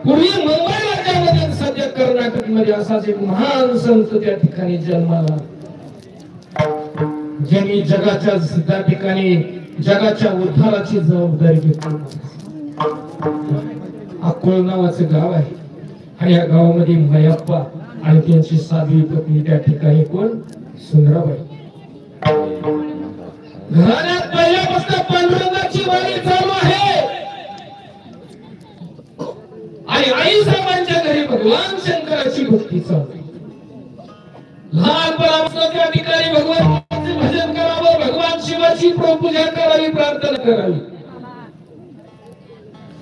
पूर्वी मुंबई राज्यामध्ये सध्या कर्नाटक मध्ये असाच एक महान संत त्या ठिकाणी जन्माला, ज्यांनी जगाच्या त्या ठिकाणी जगाच्या उद्धाराची जबाबदारी घेतली. अकोळ नावाचं गाव आहे आणि या गावामध्ये मयप्पा आणि त्यांची 7वी पत्नी त्या ठिकाणी कोण, सुंदराबाई. घराण्यात पहिल्यापासून पांडुरंगाची वारी चालू आहे आणि आई साहेबांच्या घरी भगवान शंकराची भक्ती चालू. लहानपणापासून त्या ठिकाणी भगवानचे भजन करावं, भगवान शिवाची पूजा करावी, प्रार्थना करावी.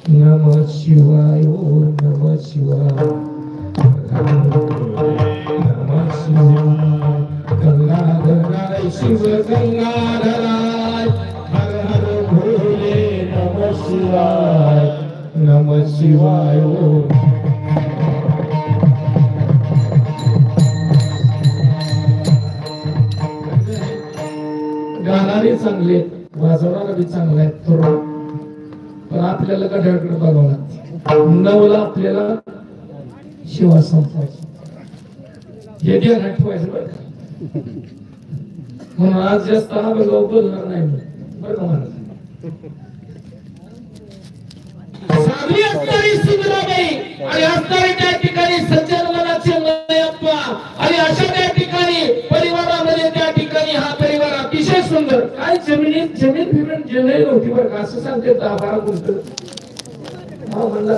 नमः शिवाय, ओम नमः शिवाय, नमः शिवाय, गंगाधराय शिव गंगाधराय, हर हर भोले नमः शिवाय, नमः शिवाय. ओम गाणारे चांगले, वाजवणारा बी चांगला आहे थोडं, पण आपल्याला गड्याकडे बघावं लागतं. नवला आपल्याला शिवा संपवायची हे ध्यानात ठेवायचं बरं का. म्हणून आज जास्त हा बघाव बोलणार नाही बरं का. मला साधी असणारी सुंदराबाई आणि असणारी त्या ठिकाणी सज्जन मनाचे मयप्पा आणि अशा त्या ठिकाणी परिवारामध्ये त्या ठिकाणी हा परिवार अतिशय सुंदर. काय जमीन फिरून जमीन होती बरं का, असं सांगते 10-12 गुंठ. म्हणला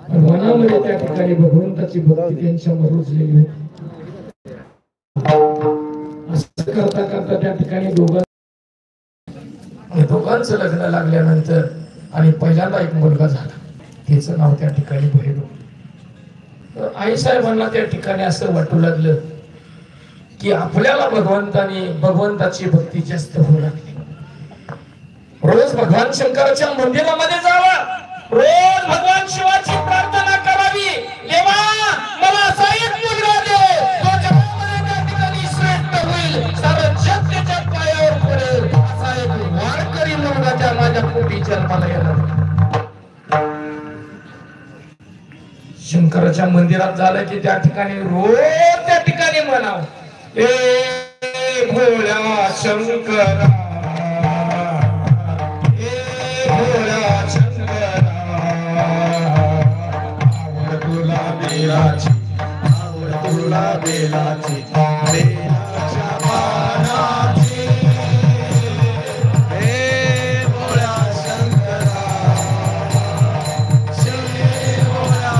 मनामध्ये त्या ठिकाणी भगवंताची भक्ती त्यांच्यावर रुजलेली होती. असं करता करता त्या ठिकाणी दोघांचं लग्न लागल्यानंतर आणि पहिल्यांदा एक मुलगा झाला, त्याचं नाव त्या ठिकाणी भैरव. आई साहेबांना त्या ठिकाणी असं वाटू लागलं की आपल्याला भगवंताची भक्ती जास्त होऊ लागली. रोज भगवान शंकराच्या मंदिरामध्ये जावं, रोज भगवान शिवाची प्रार्थना करावी. देवा मला असा एक मुलगा दे, तो जगामध्ये त्या ठिकाणी श्रेष्ठ होईल, सारं जग त्याच्या पायावर पडेल, असा एक वारकरी मुलगा त्या माझ्या पोटी जन्माला येणार. शंकराच्या मंदिरात झालं की त्या ठिकाणी रोज त्या ठिकाणी म्हणावं, ए भोळ्या शंकरा, ए भोळ्या शंकरा, आवड तुला बेलाची, आवड तुला बेलाची, बेलाच्या पानाची, ए भोळ्या शंकरा, श्री भोळ्या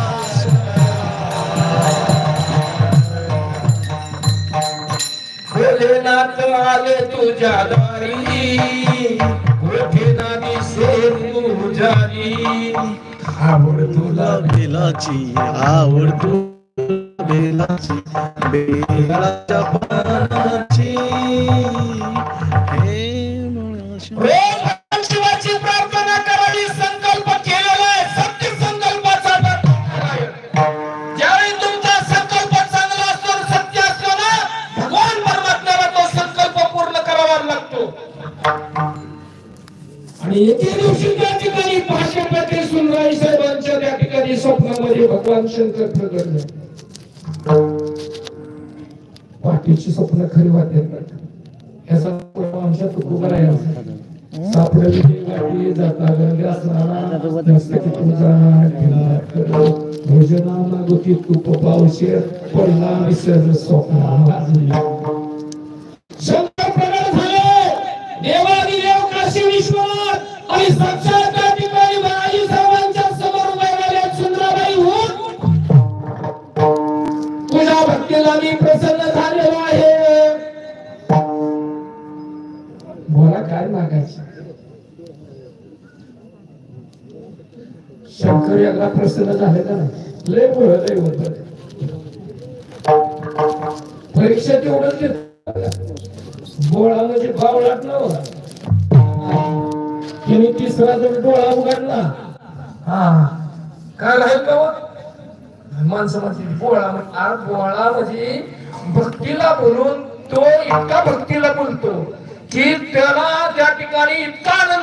भोलेनाथ आले तुझ्या दारी, गोठे दिसे पुजारी, आवड तुला बेलाची, आवड तुला बेलाची, बेलाच्या पानाची, हे शिवाची प्रार्थना करावी. संकल्प केलेला आहे, सत्य संकल्पाचा. ज्यावेळी तुमचा संकल्प चांगला असतो, सत्य असतो ना, भगवान परमात्म्याला तो संकल्प पूर्ण करावा लागतो. आणि एके दिवशी त्या ठिकाणी पहाटे सुंदराई साहेबांच्या त्या ठिकाणी स्वप्नामध्ये भगवान शंकर प्रगटले. पहाटेची स्वप्न खरी वाटतात. याचा आमच्या तुकोबाराया सापडली वाटी जाता गंगा स्नाना, मस्तकी तुझा भोजना मागोती तूप पावशे, पडला विसर स्वप्ना. शंकर प्रगट झाले, देवादिदेव काशी विश्वनाथ आणि साक्षात त्या ठिकाणी आई साहेबांच्या समोर उभे राहिल्या. सुंदराबाई होऊन तुझ्या भक्तीला मी प्रसन्न झालेलो आहे. बोला काय मागायचं. शंकर याला प्रसन्न झाले का नाही, लय बोलत आहे होत. परीक्षा तेवढंच घेत, बोळा म्हणजे बावळाट नव्हता. तिने 3रा जर डोळा उघडला, हा काय राहील का माणसं म्हणते बोळा. बोळा म्हणजे भक्तीला बोलून तो इतका भक्तीला बोलतो की त्याला त्या ठिकाणी इतका आनंद